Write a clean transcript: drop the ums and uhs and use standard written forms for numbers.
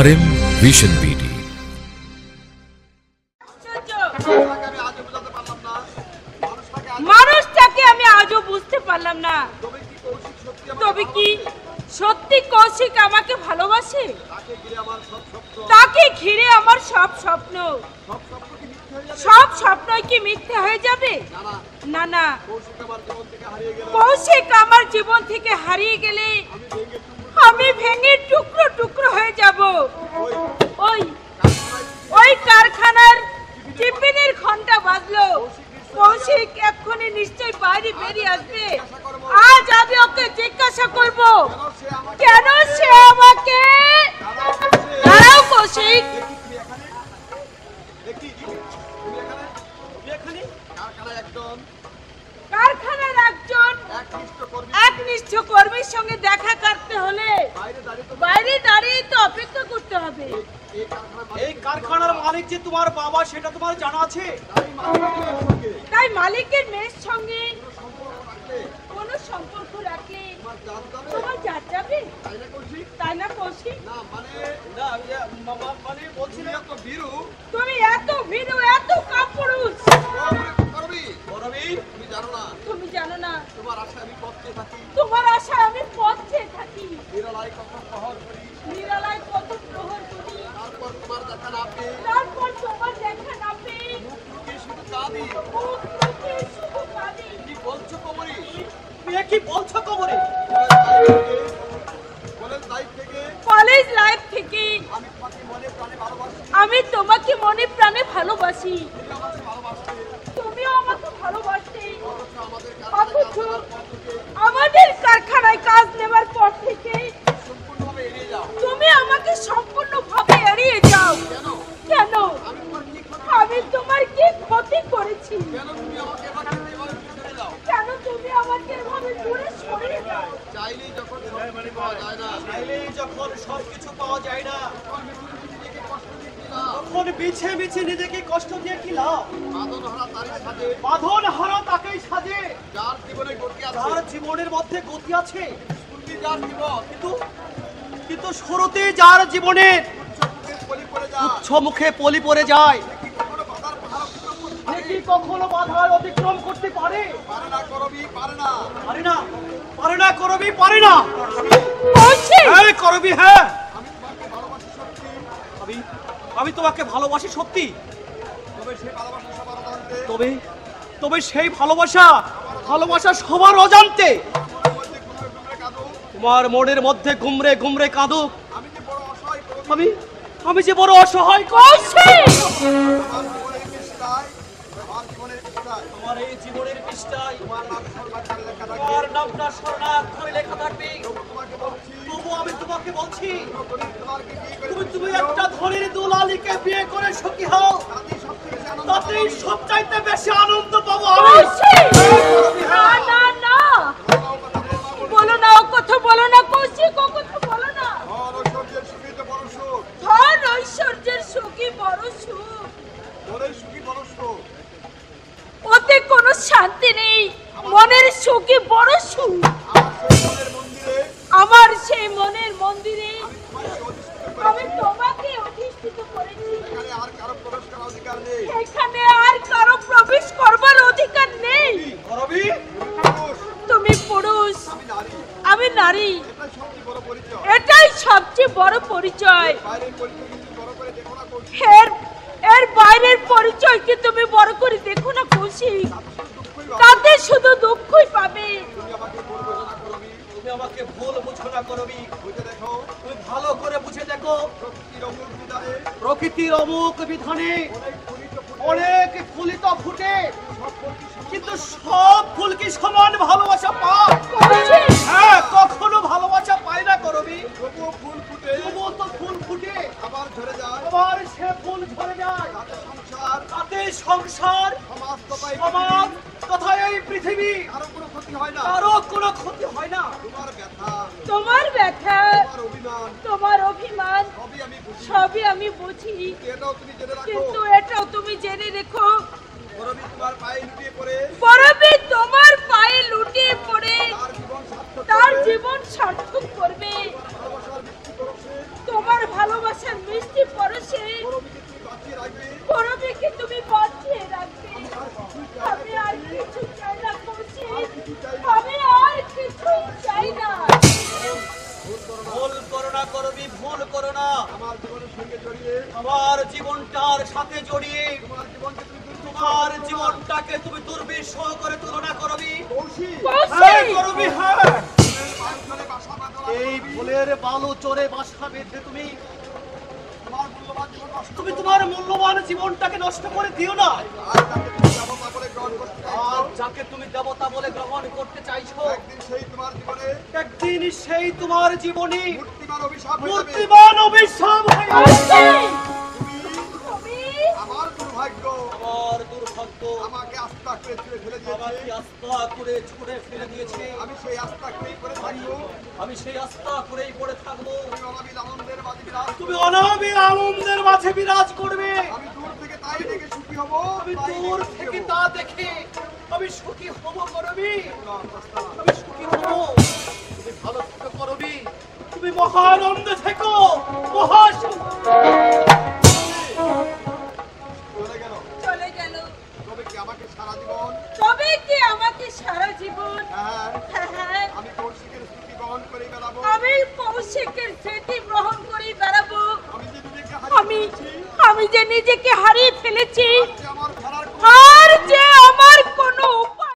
RM vision BD. মানুষটাকে আমি আজও বুঝতে পারলাম না, তবে কি সত্যি কৌশিক আমাকে ভালোবাসে? তাকে ঘিরে আমার সব স্বপ্ন, সব স্বপ্নই কি মিথ্যে হয়ে যাবে? না না, কৌশিক আমার জীবন থেকে হারিয়ে গেলে আমি ভেঙে টুকরো টুকরো হয়ে যাব। ওই কারখানার টিফিনের ঘন্টা বাজলো, কৌশিক এক্ষুনি নিশ্চয়ই বাইরে বেরিয়ে আসবে। আজ আমি ওকে জিজ্ঞাসা করব কেন সে আমাকে। দাঁড়াও কৌশিক, কারখানার একজন একনিষ্ঠ কর্মীর সঙ্গে দেখা করতে হলে বাইরে দাঁড়িয়ে তো অপেক্ষা করতে হবে। এই কারখানার মালিক যে তোমার বাবা সেটা তোমার জানা আছে? তাই মালিকের মেয়ের সঙ্গে কোনো সম্পর্ক রাখলে তোমার জাত যাবে, তাই না কৌশিক? তুমি এত ভীরু, এত কাপুরুষ। তুমি জানো না তোমার আশায় আমি পথ চেয়ে থাকি, নিরালায় কত প্রহর করি, তারপর তোমার দেখা না পেয়ে শুধু কাঁদি। কি বলছো কমরি? কি বলছো কমরি? কলেজ লাইফ থেকে আমি তোমাকে মনে প্রাণে ভালোবাসি, তুমিও আমাকে ভালোবাসতে। অথচ আমাদের কারখানায় কাজ নেবার পর থেকে তুমি আমাকে সম্পূর্ণভাবে এড়িয়ে যাও। কেন? আমি তোমার কি ক্ষতি করেছি? কেন তুমি আমাকে এভাবে দূরে সরিয়ে দাও? চাইলেই যখন সবকিছু পাওয়া যায় না, তখন বিছে বিছে নিজেকে কষ্ট দিয়ে কি লাভ? বাঁধন হারা তাকেই সাজে যার জীবনের মধ্যে গতি আছে। কিন্তু শুরুতেই যার জীবনের উচ্চ মুখে পলি পড়ে যায়, কি কখনো বাধার অতিক্রম করতে পারে? পারে না করবি, পারে না করবি। হ্যাঁ, আমি তোমাকে ভালোবাসি সত্যি, তবে সেই ভালোবাসা সবার অজান্তে তোমার মনের মধ্যে গুমরে গুমরে কাঁদুক। আমি যে বড় অসহায় কৌশিক। তোমার এই জীবনের পৃষ্ঠায় তোমার নামটা স্বর্ণাক্ষরে লেখা থাকবে। তবু আমি তোমাকে বলছি, তুমি একটা ধনীর দুলালিকে বিয়ে করে সুখী হও, তাতেই সবচাইতে বেশি আনন্দ পাবো আমি। না, বলো না, ও কথা বলো না কৌশিক, ও কথা বলো না। ধন ঐশ্বর্যের সুখী বড় সুখ, ওতে কোনো শান্তি নেই। মনের সুখী বড় সুখ। আমার সেই মনের মন্দিরে আমি তোমাকে অধিষ্ঠিত করেছি, এখানে আর কারো প্রবেশ করবার অধিকার নেই। তুমি পুরুষ, আমি নারী, এটাই সবচেয়ে বড় পরিচয়। এর বাইরের পরিচয় কি তুমি বড় করে দেখো না কৌশিক? তাতে শুধু দুঃখই পাবে। তুমি আমাকে ভুল বুঝো না করবি, তুমি ভালো করে বুঝে দেখো। প্রকৃতির অমুক বিধানে অনেক ফুলই তো ফুটে, কিন্তু সব ফুল কি সমান ভালোবাসা পায়? হ্যাঁ, কখনো ভালোবাসা পায় না করবি। তবুও তো ফুল ফুটে আবার ঝরে যায়, আবার সে ফুল ঝরে যায়। তাতে সংসার, সমাজ তথা এই পৃথিবী কারো কোনো ক্ষতি হয় না। তোমার ব্যথা, তোমার অভিমান সবই আমি বুঝি, কিন্তু এটাও তুমি জেনে রেখো, পরবী তোমার পায়ে লুটিয়ে পড়ে তার জীবন সার্থক করবে। তোমার ভালোবাসা না আমার জীবনের সঙ্গে জড়িয়ে আমার জীবনটার সাথে জড়িয়ে তোমার জীবনকে তুমি তোমার জীবনটাকে তুমি দুর্বিষহ করে তুলনা করবি। কৌশিক হ্যাঁ করবি, হ্যাঁ। বায়ুচলে বাসা বাঁধা এই ফুলের বালু চরে বাসা বেঁধে তুমি তোমার মূল্যবান জীবন নষ্ট তুমি তোমার মূল্যবান জীবনটাকে নষ্ট করে দিও না। আর তাকে তুমি দেবতা বলে গ্রহণ করতে আর চাইছো, যাকে তুমি দেবতা বলে গ্রহণ করতে চাইছো, একদিন সেই তোমার জীবনে একদিন সেই তোমার জীবনে মূর্তিমান অভিশাপ হয়ে যাবে। মূর্তিমান অভিশাপ হয়ে যাবে। তুমি আমার দুর্ভাগ্য, আমার দুর্ভাগ্য আমাকে আস্থা করে ছুঁড়ে ফেলে আমাকে দিয়েছে। আস্থা করে ছুঁড়ে ফেলে দিয়েছে। আমি সেই আস্থা করেই করে থাকবো। আমি সেই আস্থা করেই পড়ে থাকবো। তুমি অনাবিল আনন্দের মাঝে বিরাজ করো। তুমি অনাবিল আনন্দের মাঝে বিরাজ করবে। আমি দূর থেকে তাই দেখে সুখী হব, আমি তাই দূর দেখে সুখী থেকে হব। তা দেখে আমি সুখী হব করবি। না, প্রস্তাব। আমি সুখী হব। তুমি ভালো থেকে করবি। তুমি মহানন্দে থেকো, মহাসুখ। চলে গেল। চলে গেল। তবে কি আমাকে সারা জীবন, তবে কি আমাকে সারা জীবন, হ্যাঁ, হ্যাঁ, আমি কৌশিকের স্মৃতি গ্রহণ করে বেড়াবো। আমি কৌশিকের স্মৃতি গ্রহণ করে বেড়াবো। আমি যে নিজেকে আমি হারিয়ে ফেলেছি, আমি যে নিজেকে হারিয়ে ফেলেছি যে আমার ফেরার কোনো আর যে